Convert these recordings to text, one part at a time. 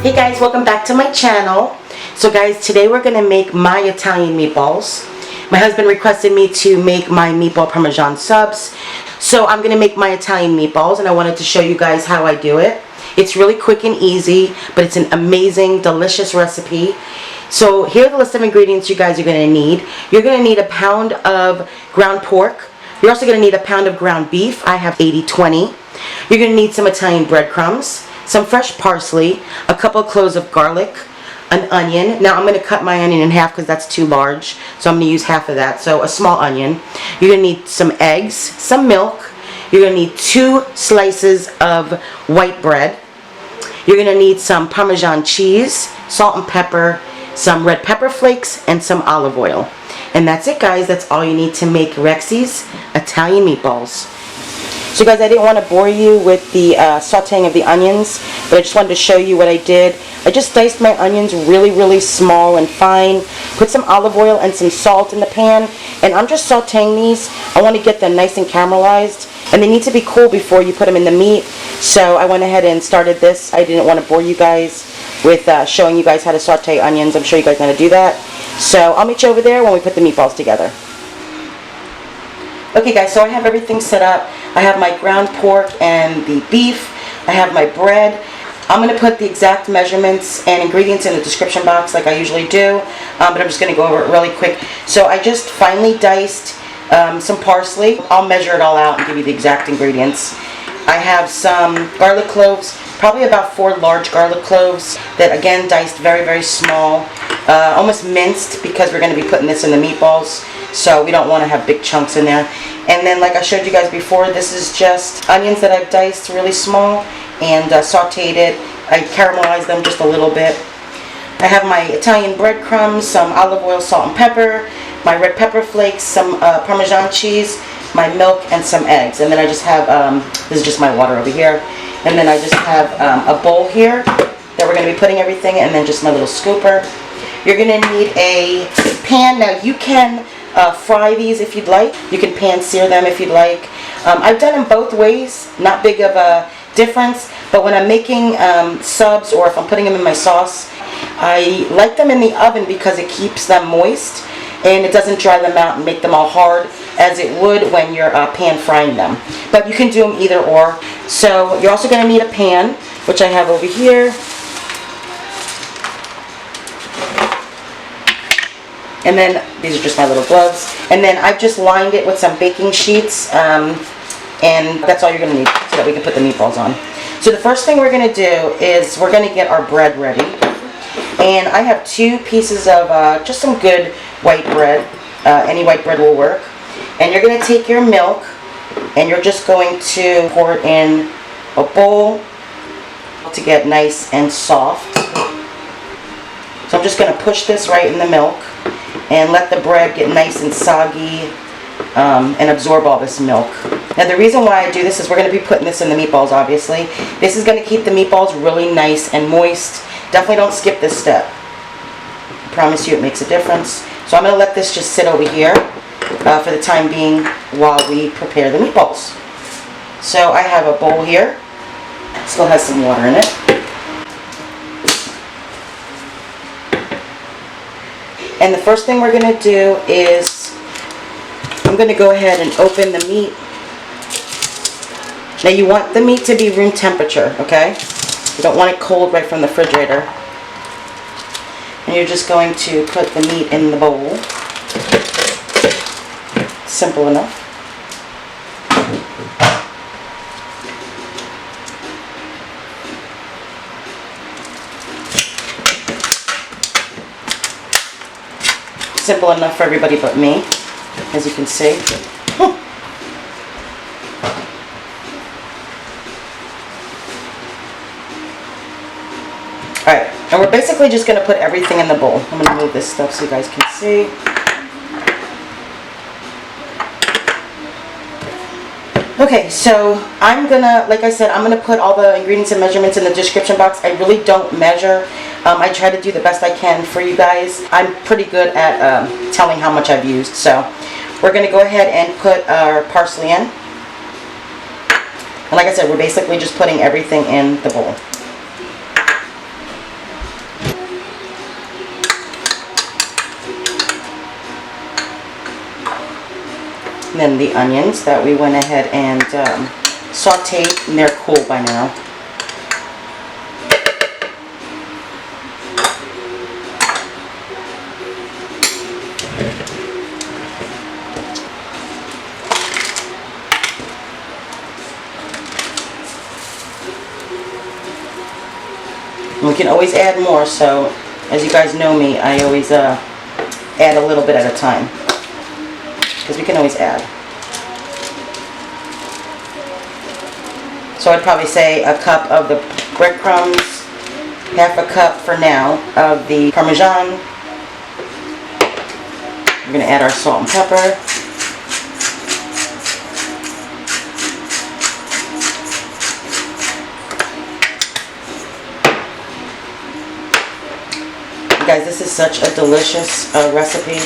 Hey guys, welcome back to my channel. So guys, today we're going to make my Italian meatballs. My husband requested me to make my meatball parmesan subs. So I'm going to make my Italian meatballs and I wanted to show you guys how I do it. It's really quick and easy, but it's an amazing, delicious recipe. So here's the list of ingredients you guys are going to need. You're going to need a pound of ground pork. You're also going to need a pound of ground beef. I have 80-20. You're going to need some Italian breadcrumbs, some fresh parsley, a couple of cloves of garlic, an onion. Now I'm going to cut my onion in half because that's too large, so I'm going to use half of that, so a small onion. You're going to need some eggs, some milk. You're going to need 2 slices of white bread. You're going to need some Parmesan cheese, salt and pepper, some red pepper flakes, and some olive oil. And that's it, guys. That's all you need to make Rexy's Italian meatballs. So guys, I didn't want to bore you with the sauteing of the onions, but I just wanted to show you what I did. I just diced my onions really small and fine, put some olive oil and some salt in the pan, and I'm just sauteing these. I want to get them nice and caramelized, and they need to be cool before you put them in the meat. So I went ahead and started this. I didn't want to bore you guys with showing you guys how to saute onions. I'm sure you guys know how to do that. So I'll meet you over there when we put the meatballs together. Okay guys, so I have everything set up. I have my ground pork and the beef. I have my bread. I'm going to put the exact measurements and ingredients in the description box like I usually do, but I'm just going to go over it really quick. So I just finely diced some parsley. I'll measure it all out and give you the exact ingredients. I have some garlic cloves, probably about 4 large garlic cloves that again diced very small, almost minced because we're going to be putting this in the meatballs. So we don't want to have big chunks in there. And then like I showed you guys before, this is just onions that I've diced really small and sauteed it. I caramelized them just a little bit. I have my Italian breadcrumbs, some olive oil, salt and pepper, my red pepper flakes, some Parmesan cheese, my milk, and some eggs. And then I just have, this is just my water over here. And then I just have a bowl here that we're going to be putting everything in, and then just my little scooper. You're going to need a pan. Now you can fry these if you'd like. You can pan sear them if you'd like. I've done them both ways, not big of a difference, but when I'm making subs or if I'm putting them in my sauce, I like them in the oven because it keeps them moist and it doesn't dry them out and make them all hard as it would when you're pan frying them. But you can do them either or. So you're also going to need a pan, which I have over here. And then these are just my little gloves. And then I've just lined it with some baking sheets. And that's all you're going to need so that we can put the meatballs on. So the first thing we're going to do is we're going to get our bread ready. And I have 2 pieces of just some good white bread. Any white bread will work. And you're going to take your milk and you're just going to pour it in a bowl to get nice and soft. So I'm just going to push this right in the milk and let the bread get nice and soggy and absorb all this milk. Now the reason why I do this is we're going to be putting this in the meatballs, obviously. This is going to keep the meatballs really nice and moist. Definitely don't skip this step. I promise you it makes a difference. So I'm going to let this just sit over here for the time being while we prepare the meatballs. So I have a bowl here. Still has some water in it. And the first thing we're going to do is I'm going to go ahead and open the meat. Now you want the meat to be room temperature, okay? You don't want it cold right from the refrigerator. And you're just going to put the meat in the bowl. Simple enough. Simple enough for everybody but me, as you can see. Alright, and we're basically just going to put everything in the bowl. I'm going to move this stuff so you guys can see. Okay, so I'm going to, like I said, I'm going to put all the ingredients and measurements in the description box. I really don't measure. I try to do the best I can for you guys. I'm pretty good at telling how much I've used. So we're going to go ahead and put our parsley in. And like I said, we're basically just putting everything in the bowl. And then the onions that we went ahead and sauteed, and they're cool by now. And we can always add more, so as you guys know me, I always add a little bit at a time, because we can always add. So I'd probably say a cup of the breadcrumbs, half a cup for now of the parmesan. We're going to add our salt and pepper. Guys, this is such a delicious recipe.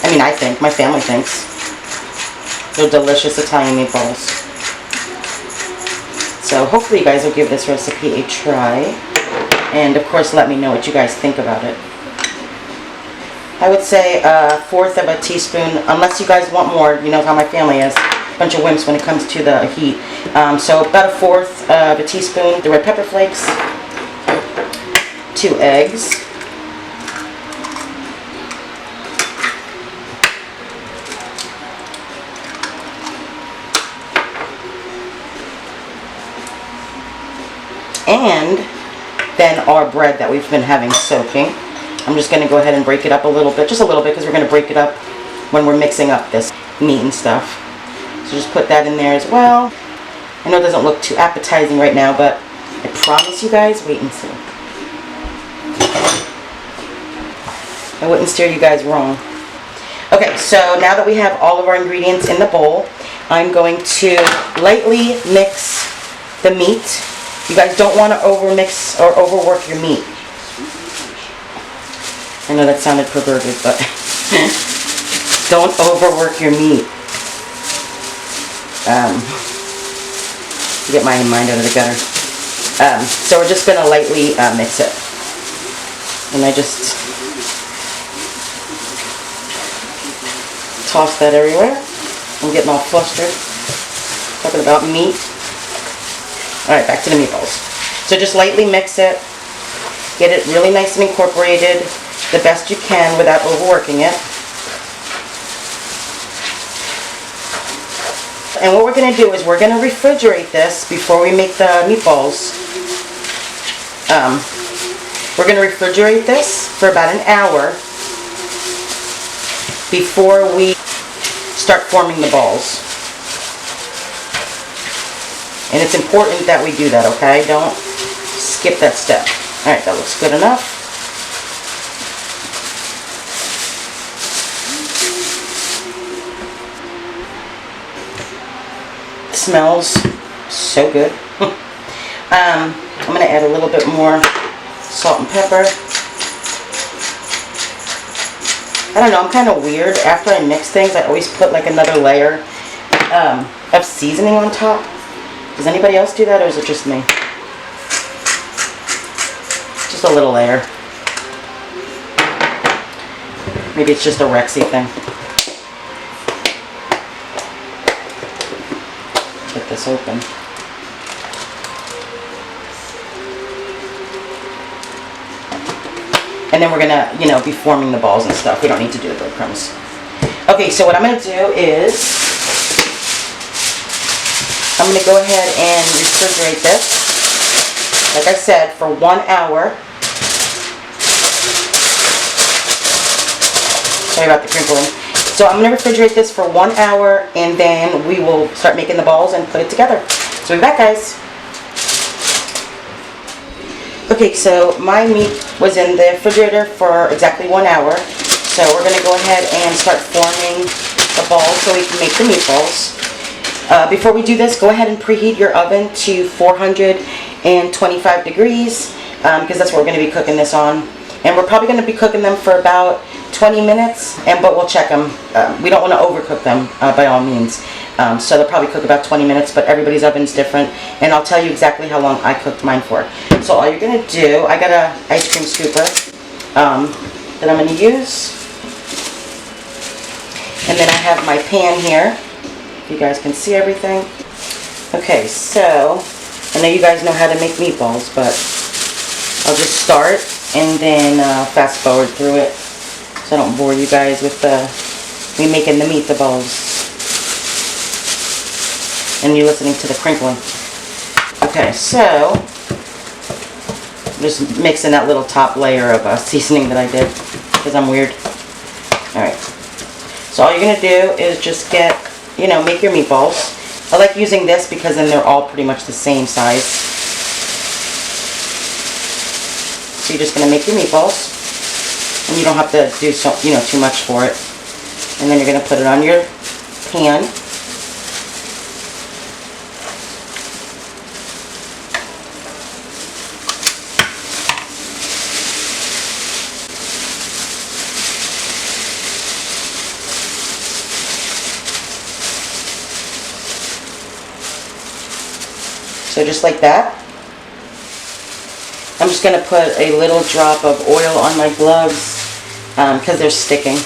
I mean, I think, my family thinks. They're delicious Italian meatballs. So hopefully you guys will give this recipe a try. And of course, let me know what you guys think about it. I would say a fourth of a teaspoon, unless you guys want more. You know how my family is. A bunch of wimps when it comes to the heat. So about a fourth of a teaspoon, the red pepper flakes. 2 eggs. And then our bread that we've been having soaking. I'm just going to go ahead and break it up a little bit, just a little bit, because we're going to break it up when we're mixing up this meat and stuff. So just put that in there as well. I know it doesn't look too appetizing right now, but I promise you guys, wait and see. I wouldn't steer you guys wrong. Okay, so now that we have all of our ingredients in the bowl, I'm going to lightly mix the meat. You guys don't want to overmix or overwork your meat. I know that sounded perverted, but don't overwork your meat. Get my mind out of the gutter. So we're just going to lightly mix it. And I just toss that everywhere. I'm getting all flustered talking about meat. Alright, back to the meatballs. So just lightly mix it. Get it really nice and incorporated the best you can without overworking it. And what we're going to do is we're going to refrigerate this before we make the meatballs. We're going to refrigerate this for about an hour before we start forming the balls. And it's important that we do that, okay? Don't skip that step. Alright, that looks good enough. It smells so good. I'm going to add a little bit more salt and pepper. I don't know, I'm kind of weird. After I mix things, I always put like another layer of seasoning on top. Does anybody else do that, or is it just me? Just a little layer. Maybe it's just a Rexy thing. Get this open. And then we're gonna, you know, be forming the balls and stuff. We don't need to do the breadcrumbs. Okay, so what I'm gonna do is I'm going to go ahead and refrigerate this, like I said, for 1 hour. Sorry about the crinkling. So I'm going to refrigerate this for 1 hour, and then we will start making the balls and put it together. So we'll be back, guys. Okay, so my meat was in the refrigerator for exactly 1 hour. So we're going to go ahead and start forming the balls so we can make the meatballs. Before we do this, go ahead and preheat your oven to 425 degrees because that's what we're going to be cooking this on. And we're probably going to be cooking them for about 20 minutes, but we'll check them. We don't want to overcook them by all means. So they'll probably cook about 20 minutes, but everybody's oven's different. And I'll tell you exactly how long I cooked mine for. So all you're going to do, I got an ice cream scooper that I'm going to use. And then I have my pan here. You guys can see everything. Okay, so I know you guys know how to make meatballs, but I'll just start and then fast forward through it so I don't bore you guys with me making the meatballs and you listening to the crinkling. Okay, so I'm just mixing that little top layer of seasoning that I did because I'm weird. Alright, so all you're going to do is just get, make your meatballs. I like using this because then they're all pretty much the same size. So you're just going to make your meatballs, and you don't have to do too much for it. And then you're going to put it on your pan. So just like that. I'm just going to put a little drop of oil on my gloves because they're sticking.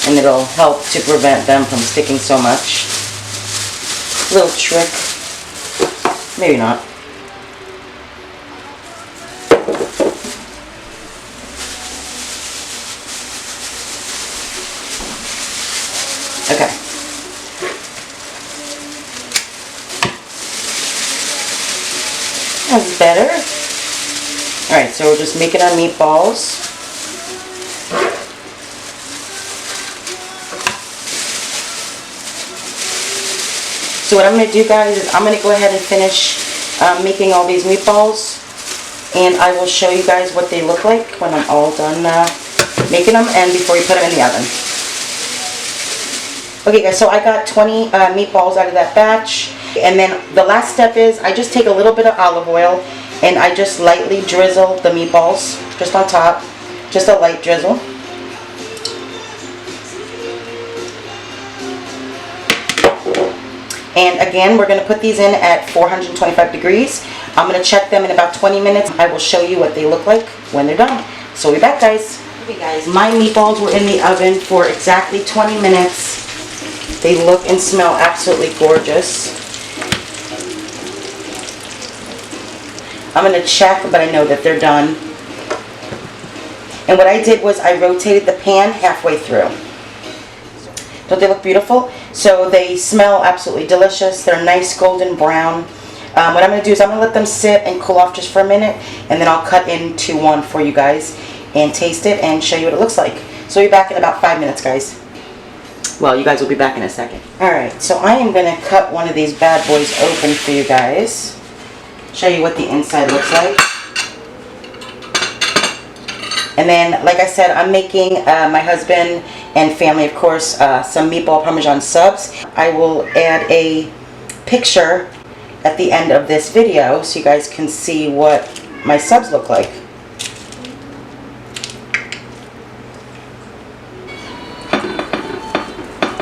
And it'll help to prevent them from sticking so much. Little trick. Maybe not. Okay. That's better. Alright, so we're just making our meatballs. So what I'm going to do, guys, is I'm going to go ahead and finish making all these meatballs. And I will show you guys what they look like when I'm all done making them and before you put them in the oven. Okay, guys, so I got 20 meatballs out of that batch. And then the last step is I just take a little bit of olive oil and I just lightly drizzle the meatballs just on top. Just a light drizzle. And again, we're going to put these in at 425 degrees. I'm going to check them in about 20 minutes. I will show you what they look like when they're done. So we'll be back, guys. Okay, guys, my meatballs were in the oven for exactly 20 minutes. They look and smell absolutely gorgeous. I'm going to check, but I know that they're done. And what I did was I rotated the pan halfway through. Don't they look beautiful? So they smell absolutely delicious. They're nice golden brown. What I'm going to do is I'm going to let them sit and cool off just for a minute, and then I'll cut into one for you guys and taste it and show you what it looks like. So we'll be back in about 5 minutes, guys. Well, you guys will be back in a second. Alright, so I am going to cut one of these bad boys open for you guys. Show you what the inside looks like. And then, like I said, I'm making my husband and family, of course, some meatball parmesan subs. I will add a picture at the end of this video so you guys can see what my subs look like.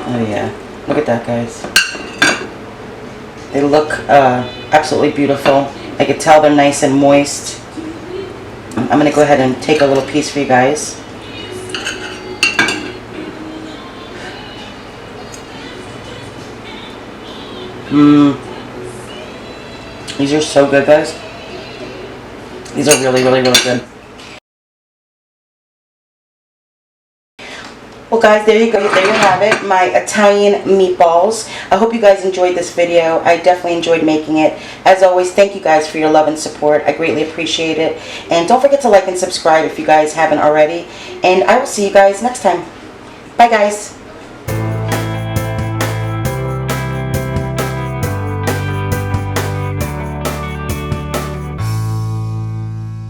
Oh yeah, look at that, guys. They look absolutely beautiful. I can tell they're nice and moist. I'm going to go ahead and take a little piece for you guys. These are so good, guys. These are really, really, really good. Well, guys, there you go. There you have it, my Italian meatballs. I hope you guys enjoyed this video. I definitely enjoyed making it. As always, thank you guys for your love and support. I greatly appreciate it. And don't forget to like and subscribe if you guys haven't already. And I will see you guys next time. Bye, guys.